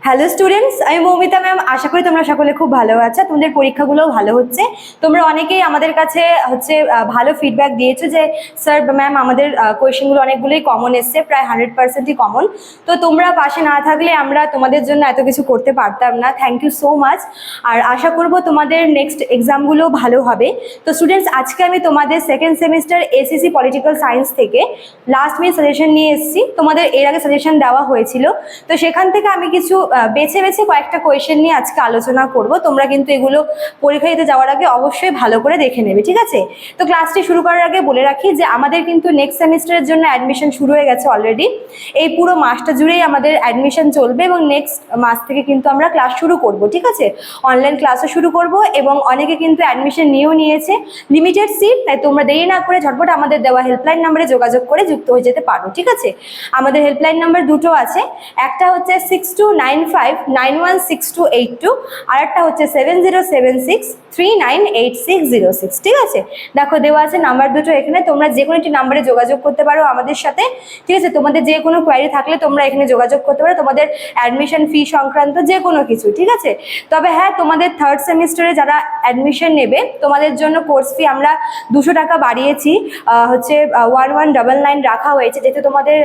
Hello students, আমি Moumita ma'am. আশা করি তোমরা সকলে খুব ভালো আছো, তোমাদের পরীক্ষাগুলোও ভালো হচ্ছে। তোমরা অনেকেই আমাদের কাছে ভালো ফিডব্যাক দিয়েছো যে স্যার ম্যাম আমাদের কোয়েশ্চেনগুলো অনেকগুলোই কমন এসছে, প্রায় 100%ই কমন। তো তোমরা পাশে না থাকলে আমরা তোমাদের জন্য এত কিছু করতে পারতাম না। Thank you so much. আর আশা করবো তোমাদের নেক্সট এক্সামগুলো ভালো হবে। তো স্টুডেন্টস, আজকে আমি তোমাদের second semester SSC political science থেকে লাস্ট মিনিট সাজেশন নিয়ে এসেছি। তোমাদের এর আগে সাজেশন দেওয়া হয়েছিল, তো সেখান থেকে আমি কিছু বেছে বেছে কয়েকটা কোয়েশ্চেন নিয়ে আজকে আলোচনা করব। তোমরা কিন্তু এগুলো পরীক্ষা দিতে যাওয়ার আগে অবশ্যই ভালো করে দেখে নেবে, ঠিক আছে? তো ক্লাসটি শুরু করার আগে বলে রাখি যে আমাদের কিন্তু নেক্সট সেমিস্টারের জন্য অ্যাডমিশন শুরু হয়ে গেছে অলরেডি। এই পুরো মাসটা জুড়েই আমাদের অ্যাডমিশন চলবে এবং নেক্সট মাস থেকে কিন্তু আমরা ক্লাস শুরু করব, ঠিক আছে? অনলাইন ক্লাসও শুরু করব এবং অনেকে কিন্তু অ্যাডমিশন নিয়েও নিয়েছে। লিমিটেড সিট, তাই তোমরা দেরি না করে ঝটপট আমাদের দেওয়া হেল্পলাইন নাম্বারে যোগাযোগ করে যুক্ত হয়ে যেতে পারো, ঠিক আছে? আমাদের হেল্পলাইন নাম্বার দুটো আছে, একটা হচ্ছে 6295916282, আর একটা হচ্ছে 7076398606, ঠিক আছে? দেখো দেওয়া আছে নাম্বার দুটো এখানে, তোমরা যে কোনো একটি নাম্বারে যোগাযোগ করতে পারো আমাদের সাথে, ঠিক আছে? তোমাদের যে কোনো কোয়ারি থাকলে তোমরা এখানে যোগাযোগ করতে পারো, তোমাদের অ্যাডমিশন ফি সংক্রান্ত যে কোনো কিছু, ঠিক আছে? তবে হ্যাঁ, তোমাদের থার্ড সেমিস্টারে যারা অ্যাডমিশন নেবে তোমাদের জন্য কোর্স ফি আমরা 200 টাকা বাড়িয়েছি, 1199 রাখা হয়েছে, যেহেতু তোমাদের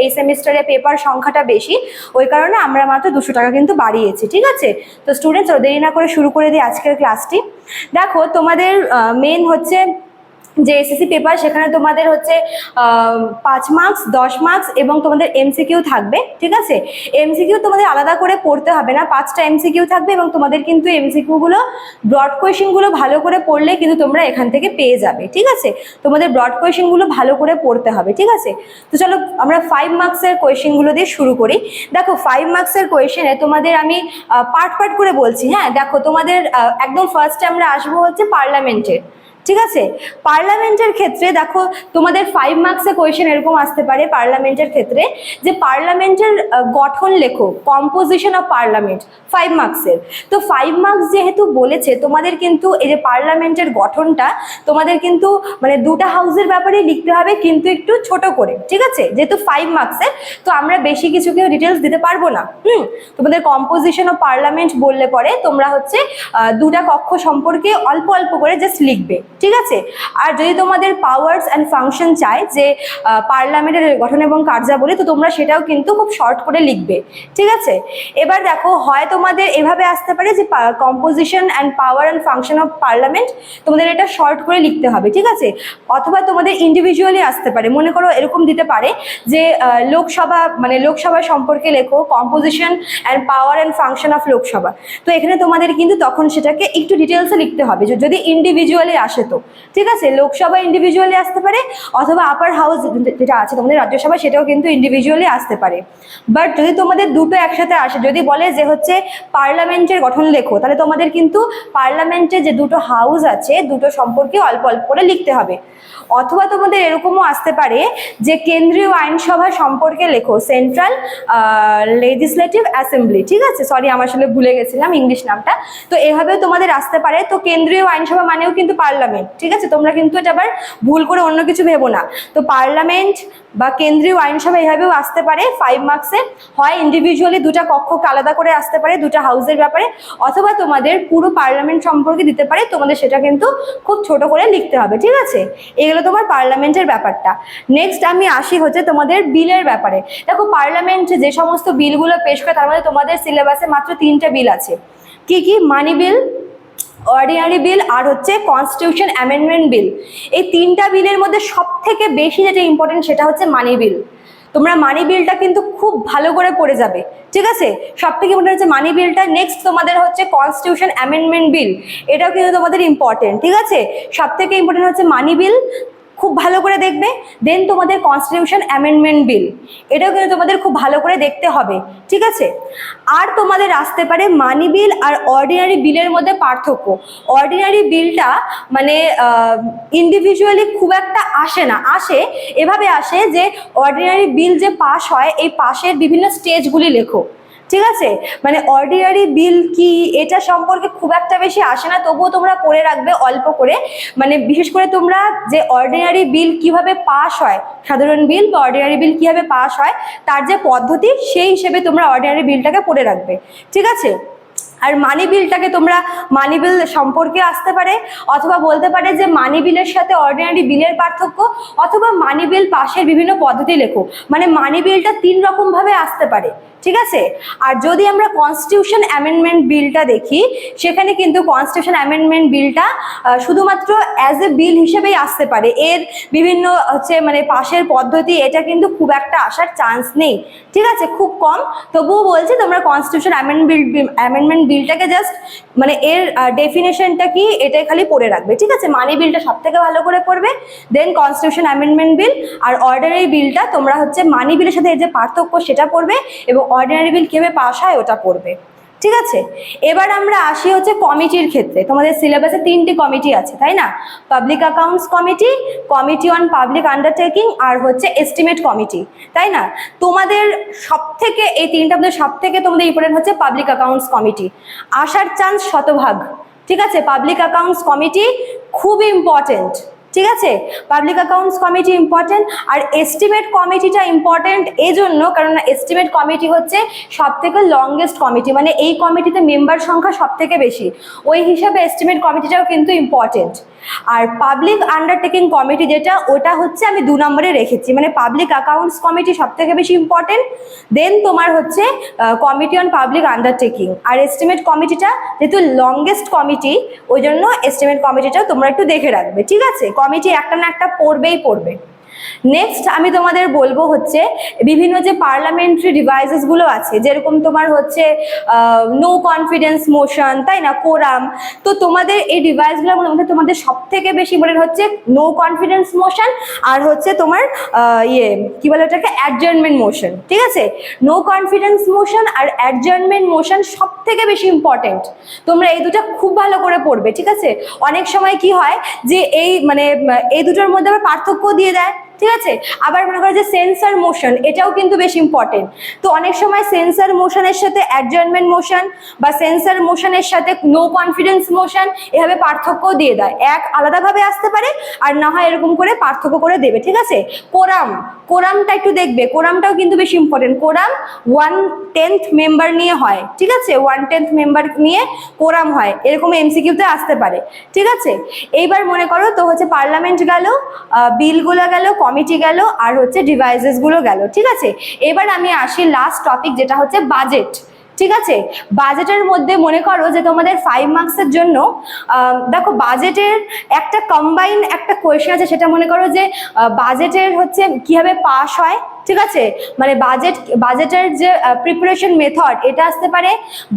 এই সেমিস্টারে পেপার সংখ্যাটা বেশি, ওই কারণে আমরা মাত্র 200 টাকা কিন্তু বাড়িয়েছি, ঠিক আছে? তো স্টুডেন্টস, দেরি না করে শুরু করে দিই আজকের ক্লাসটি। দেখো তোমাদের মেন যে এসএসসি পেপার, সেখানে তোমাদের 5 মার্কস, 10 মার্কস এবং তোমাদের এমসিকিউ থাকবে, ঠিক আছে? এমসিকিউ তোমাদের আলাদা করে পড়তে হবে না, 5টা এমসিকিউ থাকবে এবং তোমাদের কিন্তু এমসিকিউগুলো ব্রড কোয়েশ্চেনগুলো ভালো করে পড়লে কিন্তু তোমরা এখান থেকে পেয়ে যাবে, ঠিক আছে? তোমাদের ব্রড কোয়েশ্চেনগুলো ভালো করে পড়তে হবে, ঠিক আছে? তো চলো আমরা 5 মার্কসের কোয়েশ্চেনগুলো দিয়ে শুরু করি। দেখো 5 মার্কসের কোয়েশ্চেনে তোমাদের আমি পার্ট পার্ট করে বলছি। হ্যাঁ, দেখো তোমাদের একদম ফার্স্টে আমরা আসবো পার্লামেন্টের, ঠিক আছে? পার্লামেন্টের ক্ষেত্রে দেখো তোমাদের 5 মার্কসের কোয়েশ্চেন এরকম আসতে পারে পার্লামেন্টের ক্ষেত্রে, যে পার্লামেন্টের গঠন লেখো, কম্পোজিশন অফ পার্লামেন্ট, 5 মার্কসের। তো 5 মার্কস যেহেতু বলেছে, তোমাদের কিন্তু এই যে পার্লামেন্টের গঠনটা তোমাদের কিন্তু মানে দুটা হাউসের ব্যাপারে লিখতে হবে, কিন্তু একটু ছোট করে, ঠিক আছে? যেহেতু 5 মার্কসের, তো আমরা বেশি কিছু কেউ ডিটেলস দিতে পারবো না। তোমাদের কম্পোজিশন অফ পার্লামেন্ট বললে পরে তোমরা দুটা কক্ষ সম্পর্কে অল্প অল্প করে জাস্ট লিখবে, ঠিক আছে? আর যদি তোমাদের পাওয়ার্স অ্যান্ড ফাংশন চাই, যে পার্লামেন্টের গঠন এবং কার্যাবলী, তো তোমরা সেটাও কিন্তু খুব শর্ট করে লিখবে, ঠিক আছে? এবার দেখো, হয় তোমাদের এভাবে আসতে পারে যে composition and power and function of parliament, তোমাদের এটা শর্ট করে লিখতে হবে, ঠিক আছে? অথবা তোমাদের ইন্ডিভিজুয়ালি আসতে পারে, মনে করো এরকম দিতে পারে যে লোকসভা সম্পর্কে লেখো, composition and power and function of Lok Sabha. তো এখানে তোমাদের কিন্তু তখন সেটাকে একটু ডিটেলসে লিখতে হবে, যদি ইন্ডিভিজুয়ালি আসে তো, ঠিক আছে? লোকসভা ইন্ডিভিজুয়ালি আসতে পারে, অথবা আপার হাউস যেটা আছে তোমাদের রাজ্যসভা, সেটাও কিন্তু ইন্ডিভিজুয়ালি আসতে পারে। বাট যদি তোমাদের দুটো একসাথে আসে, যদি বলে যে পার্লামেন্টের গঠন লেখো, তাহলে তোমাদের কিন্তু পার্লামেন্টের যে দুটো হাউস আছে দুটো সম্পর্কে অল্প অল্প করে লিখতে হবে। অথবা তোমাদের এরকমও আসতে পারে যে কেন্দ্রীয় আইনসভা সম্পর্কে লেখো, সেন্ট্রাল লেজিসলেটিভ অ্যাসেম্বলি, ঠিক আছে? সরি, আমার আসলে ভুলে গেছিলাম ইংলিশ নামটা। তো এভাবেও তোমাদের আসতে পারে। তো কেন্দ্রীয় আইনসভা মানেও কিন্তু পার্লামেন্ট, ঠিক আছে? তোমরা কিন্তু এটা আবার ভুল করে অন্য কিছু ভেবো না। তো পার্লামেন্ট বা কেন্দ্রীয় আইনসভা এভাবেও আসতে পারে 5 মার্কসে। হয় ইন্ডিভিজুয়ালি দুটা কক্ষকে আলাদা করে আসতে পারে দুটা হাউসের ব্যাপারে, অথবা তোমাদের পুরো পার্লামেন্ট সম্পর্কে দিতে পারে, তোমাদের সেটা কিন্তু খুব ছোট করে লিখতে হবে, ঠিক আছে? এগুলো তোমার পার্লামেন্টের ব্যাপারটা। নেক্সট আমি আসি তোমাদের বিলের ব্যাপারে। দেখো পার্লামেন্ট যে সমস্ত বিলগুলো পেশ করে, তার মধ্যে তোমাদের সিলেবাসে মাত্র 3টে বিল আছে। কি কি? মানি বিল, অর্ডিনারি বিল আর কনস্টিটিউশন অ্যামেন্ডমেন্ট বিল। এই 3টা বিলের মধ্যে সব থেকে বেশি যেটা ইম্পর্টেন্ট সেটা মানি বিল। তোমরা মানি বিলটা কিন্তু খুব ভালো করে পড়ে যাবে, ঠিক আছে? সব থেকে ইম্পর্টেন্ট মানি বিলটা। নেক্সট তোমাদের কনস্টিটিউশন অ্যামেন্ডমেন্ট বিল, এটাও কিন্তু তোমাদের ইম্পর্টেন্ট, ঠিক আছে? সব থেকে ইম্পর্টেন্ট মানি বিল, খুব ভালো করে দেখবে। দেন তোমাদের কনস্টিটিউশন অ্যামেন্ডমেন্ট বিল, এটাও কিন্তু তোমাদের খুব ভালো করে দেখতে হবে, ঠিক আছে? আর তোমাদের আসতে পারে মানি বিল আর অর্ডিনারি বিলের মধ্যে পার্থক্য। অর্ডিনারি বিলটা ইন্ডিভিজুয়ালি খুব একটা আসে না, এভাবে আসে যে অর্ডিনারি বিল যে পাস হয়, এই পাসের বিভিন্ন স্টেজগুলি লেখো, ঠিক আছে, মানে অর্ডিনারি বিল কি এটা সম্পর্কে খুব একটা বেশি আসে না, তবুও তোমরা পড়ে রাখবে অল্প করে। মানে বিশেষ করে তোমরা যে অর্ডিনারি বিল কিভাবে পাস হয়, সাধারণ বিল বা অর্ডিনারি বিল কিভাবে পাস হয় তার যে পদ্ধতি, সেই হিসেবে তোমরা অর্ডিনারি বিলটাকে পড়ে রাখবে। ঠিক আছে, আর মানি বিলটাকে তোমরা মানি বিল সম্পর্কে আসতে পারে, অথবা বলতে পারে যে মানি বিলের সাথে অর্ডিনারি বিলের পার্থক্য, অথবা মানি বিল পাশের বিভিন্ন পদ্ধতি লেখো। মানে মানি বিলটা 3 রকম ভাবে আসতে পারে। ঠিক আছে, আর যদি আমরা কনস্টিটিউশন অ্যামেন্ডমেন্ট বিলটা দেখি, সেখানে কিন্তু কনস্টিটিউশন অ্যামেন্ডমেন্ট বিলটা শুধুমাত্র অ্যাজ এ বিল হিসেবেই আসতে পারে। এর বিভিন্ন হচ্ছে মানে পাশের পদ্ধতি এটা কিন্তু খুব একটা আসার চান্স নেই। ঠিক আছে, খুব কম। তবুও বলছি তোমরা কনস্টিটিউশন অ্যামেন্ডমেন্ট বিলটাকে জাস্ট মানে এর ডেফিনেশনটা কি এটাই খালি পড়ে রাখবে। ঠিক আছে, মানি বিলটা সব থেকে ভালো করে পড়বে, দেন কনস্টিটিউশন অ্যামেন্ডমেন্ট বিল, আর অর্ডিনারি বিলটা তোমরা হচ্ছে মানি বিলের সাথে এর যে পার্থক্য সেটা পড়বে, এবং অর্ডিনারি বিল কিভাবে পাস হয় ওটা পড়বে। ঠিক আছে, এবার আমরা আসি হচ্ছে কমিটির ক্ষেত্রে। তোমাদের সিলেবাসে 3টি কমিটি আছে, তাই না? Public accounts committee, committee on public undertaking, আর হচ্ছে এস্টিমেট কমিটি, তাই না? তোমাদের সব থেকে এই 3টার মধ্যে সব থেকে তোমাদের ইম্পর্টেন্ট হচ্ছে পাবলিক অ্যাকাউন্টস কমিটি, আসার চান্স শতভাগ। ঠিক আছে, পাবলিক অ্যাকাউন্টস কমিটি খুব ইম্পর্টেন্ট। ঠিক আছে, পাবলিক অ্যাকাউন্টস কমিটি ইম্পর্টেন্ট, আর এস্টিমেট কমিটিটা ইম্পর্টেন্ট এই জন্য কারণ এস্টিমেট কমিটি হচ্ছে সব থেকে লংগেস্ট কমিটি, মানে এই কমিটিতে মেম্বার সংখ্যা সব থেকে বেশি, ওই হিসাবে এস্টিমেট কমিটিটাও কিন্তু ইম্পর্টেন্ট। আর পাবলিক আন্ডারটেকিং কমিটি যেটা, ওটা হচ্ছে আমি 2 নম্বরে রেখেছি, মানে পাবলিক অ্যাকাউন্টস কমিটি সব থেকে বেশি ইম্পর্টেন্ট, দেন তোমার হচ্ছে কমিটি অন পাবলিক আন্ডারটেকিং। আর এস্টিমেট কমিটিটা যেহেতু লংগেস্ট কমিটি, ওই জন্য এস্টিমেট কমিটিটাও তোমরা একটু দেখে রাখবে। ঠিক আছে, কমিটি একটা না একটা পড়বেই পড়বে। নেক্সট আমি তোমাদের বলবো হচ্ছে বিভিন্ন যে পার্লামেন্টারি ডিভাইসেস গুলো আছে, যেরকম তোমার হচ্ছে নো কনফিডেন্স মোশন, তাই না, কোরাম। তো তোমাদের এই ডিভাইসগুলোর মধ্যে তোমাদের সব থেকে বেশি মনে হচ্ছে নো কনফিডেন্স মোশন, আর হচ্ছে তোমার কি বলে ওটাকে, অ্যাডজার্নমেন্ট মোশন। ঠিক আছে, নো কনফিডেন্স মোশন আর অ্যাডজার্নমেন্ট মোশন সব থেকে বেশি ইম্পর্টেন্ট। তোমরা এই দুটো খুব ভালো করে পড়বে। ঠিক আছে, অনেক সময় কি হয় যে এই মানে এই দুটোর মধ্যে আবার পার্থক্য দিয়ে দেয়। ঠিক আছে, আবার মনে করো যে সেন্সার মোশন, এটাও কিন্তু বেশ ইম্পর্টেন্ট। তো অনেক সময় সেন্সার মোশনের সাথে অ্যাডজার্নমেন্ট মোশন বা সেন্সার মোশনের সাথে নো কনফিডেন্স মোশন এভাবে পার্থক্য দিয়ে দেয়, এক আলাদাভাবে আসতে পারে, আর না হয় এরকম করে পার্থক্য করে দেবে। ঠিক আছে, কোরামটা একটু দেখবে, কোরামটাও কিন্তু বেশ ইম্পর্টেন্ট। কোরাম 1/10 মেম্বার নিয়ে হয়। ঠিক আছে, 1/10 মেম্বার নিয়ে কোরাম হয়, এরকম এমসিকিউতে আসতে পারে। ঠিক আছে, এইবার মনে করো তো হচ্ছে পার্লামেন্ট গেল, বিলগুলো গেল, কমিটি গেল, আর হচ্ছে ডিভাইসেস গুলো গেল। ঠিক আছে, এবার আমি আসি লাস্ট টপিক, যেটা হচ্ছে বাজেট। ঠিক আছে, বাজেটের মধ্যে মনে করো যে তোমাদের 5 মার্কসের জন্য দেখো বাজেটের একটা কম্বাইন একটা কোয়েশ্চেন আছে, সেটা মনে করো যে বাজেটের হচ্ছে কিভাবে পাস হয়। ঠিক আছে, মানে বাজেটের যে প্রিপারেশন মেথড এটা আসতে পারে,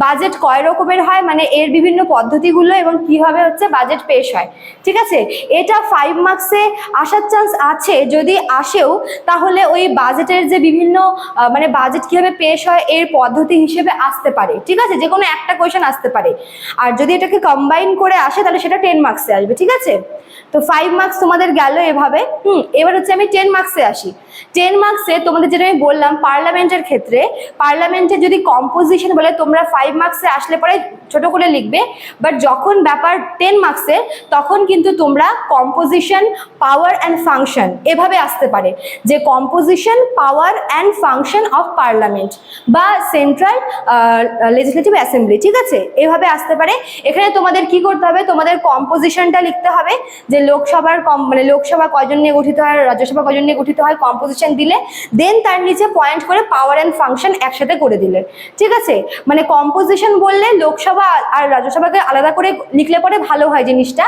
বাজেট কয় রকমের হয় মানে এর বিভিন্ন পদ্ধতিগুলো, এবং কিভাবে হচ্ছে বাজেট পেশ হয়। ঠিক আছে, এটা 5 মার্কসে আসার চান্স আছে, যদি আসেও তাহলে ওই বাজেটের যে বিভিন্ন মানে বাজেট কিভাবে পেশ হয় এর পদ্ধতি হিসেবে আসতে পারে। ঠিক আছে, যে কোনো একটা কোয়েশ্চেন আসতে পারে, আর যদি এটাকে কম্বাইন করে আসে তাহলে সেটা 10 মার্কসে আসবে। ঠিক আছে, তো 5 মার্কস তোমাদের গেল এভাবে। এবার হচ্ছে আমি 10 মার্কসে আসি। 10 মার্কসে তোমাদের যেটা আমি বললাম পার্লামেন্টের ক্ষেত্রে, পার্লামেন্টে যদি কম্পোজিশন বলে তোমরা 5 মার্কসে আসলে পরে ছোট করে লিখবে, বাট যখন ব্যাপার 10 মার্কসে তখন কিন্তু তোমরা কম্পোজিশন, পাওয়ার অ্যান্ড ফাংশন এভাবে আসতে পারে, যে composition, power and function of parliament বা সেন্ট্রাল লেজিসলেটিভ অ্যাসেম্বলি। ঠিক আছে, এভাবে আসতে পারে। এখানে তোমাদের কি করতে হবে, তোমাদের কম্পোজিশনটা লিখতে হবে, যে লোকসভার মানে লোকসভা কয়জন নিয়ে গঠিত হয়, রাজ্যসভা কয়জন নিয়ে গঠিত হয়, কম্পোজিশন দিলে, দেন তার নিচে পয়েন্ট করে পাওয়ার অ্যান্ড ফাংশন একসাথে করে দিলে। ঠিক আছে, মানে কম্পোজিশন বললে লোকসভা আর রাজ্যসভাকে আলাদা করে লিখলে পরে ভালো হয় জিনিসটা,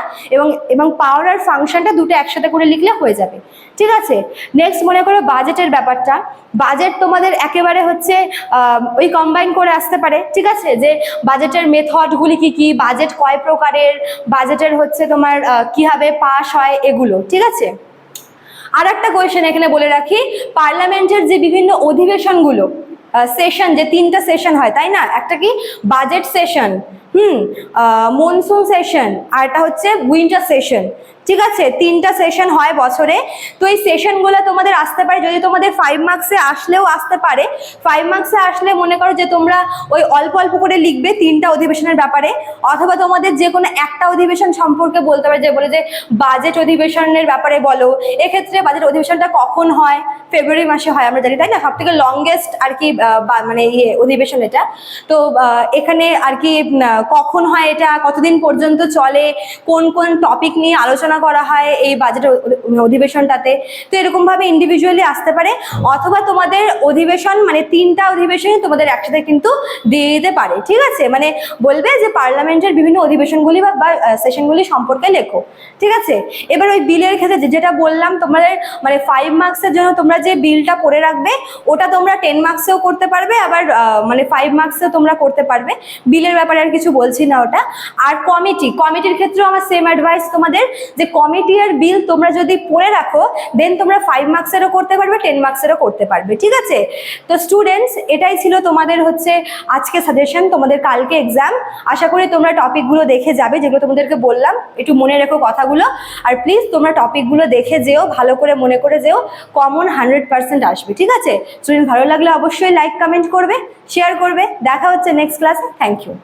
এবং পাওয়ার আর ফাংশনটা দুটো একসাথে করে লিখলে হয়ে যাবে। ঠিক আছে, নেক্সট মনে করো বাজেটের ব্যাপারটা। বাজেট তোমাদের একেবারে হচ্ছে ওই কম্বাইন করে আসতে পারে। ঠিক আছে, যে বাজেটের মেথডগুলি কি কি, বাজেট কয় প্রকারের, বাজেটের হচ্ছে তোমার কিভাবে পাস হয় এগুলো। ঠিক আছে, আর একটা কোয়েশ্চেন এখানে বলে রাখি, পার্লামেন্টের যে বিভিন্ন অধিবেশনগুলো, সেশন, যে 3টা সেশন হয় তাই না, একটা কি বাজেট সেশন, মনসুন সেশন, আর একটা হচ্ছে উইন্টার সেশন। ঠিক আছে, 3টা সেশন হয় বছরে। তো এই সেশনগুলো তোমাদের আসতে পারে, যদি তোমাদের 5 মার্কসে আসলেও আসতে পারে। 5 মার্কসে আসলে মনে করো যে তোমরা ওই অল্প অল্প করে লিখবে 3টা অধিবেশনের ব্যাপারে, অথবা তোমাদের যে কোনো একটা অধিবেশন সম্পর্কে বলতে পারে, যে বলে যে বাজেট অধিবেশনের ব্যাপারে বলো। এক্ষেত্রে বাজেট অধিবেশনটা কখন হয়? ফেব্রুয়ারি মাসে হয় আমরা জানি, তাই না? সব থেকে লংগেস্ট আর কি মানে অধিবেশন এটা। তো এখানে আর কি কখন হয় এটা, কতদিন পর্যন্ত চলে, কোন কোন টপিক নিয়ে আলোচনা করা হয় এই বাজেট অধিবেশনটাতে। তো এরকম ভাবে ইন্ডিভিজুয়ালি আসতে পারে, অথবা তোমাদের অধিবেশন মানে 3টা অধিবেশনই তোমাদের একসাথে কিন্তু দিয়ে দিতে পারে। ঠিক আছে, মানে বলবে যে পার্লামেন্টের বিভিন্ন অধিবেশনগুলি বা সেশনগুলি সম্পর্কে লেখো। ঠিক আছে, এবার ওই বিলের ক্ষেত্রে যেটা বললাম তোমাদের, মানে 5 মার্কসের জন্য তোমরা যে বিলটা পড়ে রাখবে ওটা তোমরা 10 মার্কসেও করতে পারবে, আবার মানে 5 মার্কসেও তোমরা করতে পারবে। বিলের ব্যাপারে আর কিছু বলছি না ওটা। আর কমিটির ক্ষেত্রেও আমার সেম অ্যাডভাইস তোমাদের, যে কমিটি আর বিল তোমরা যদি পড়ে রাখো দেন তোমরা 5 মার্কসেরও করতে পারবে, 10 মার্কসেরও করতে পারবে। ঠিক আছে, তো স্টুডেন্টস এটাই ছিল তোমাদের হচ্ছে আজকে সাজেশন, তোমাদের কালকে এক্সাম। আশা করি তোমরা টপিকগুলো দেখে যাবে, যেগুলো তোমাদেরকে বললাম একটু মনে রেখো কথাগুলো। আর প্লিজ তোমরা টপিকগুলো দেখে যেও, ভালো করে মনে করে যেও, কমন 100% আসবে। ঠিক আছে স্টুডেন্ট, ভালো লাগলে অবশ্যই লাইক কমেন্ট করবে, শেয়ার করবে। দেখা হচ্ছে নেক্সট ক্লাসে। Thank you.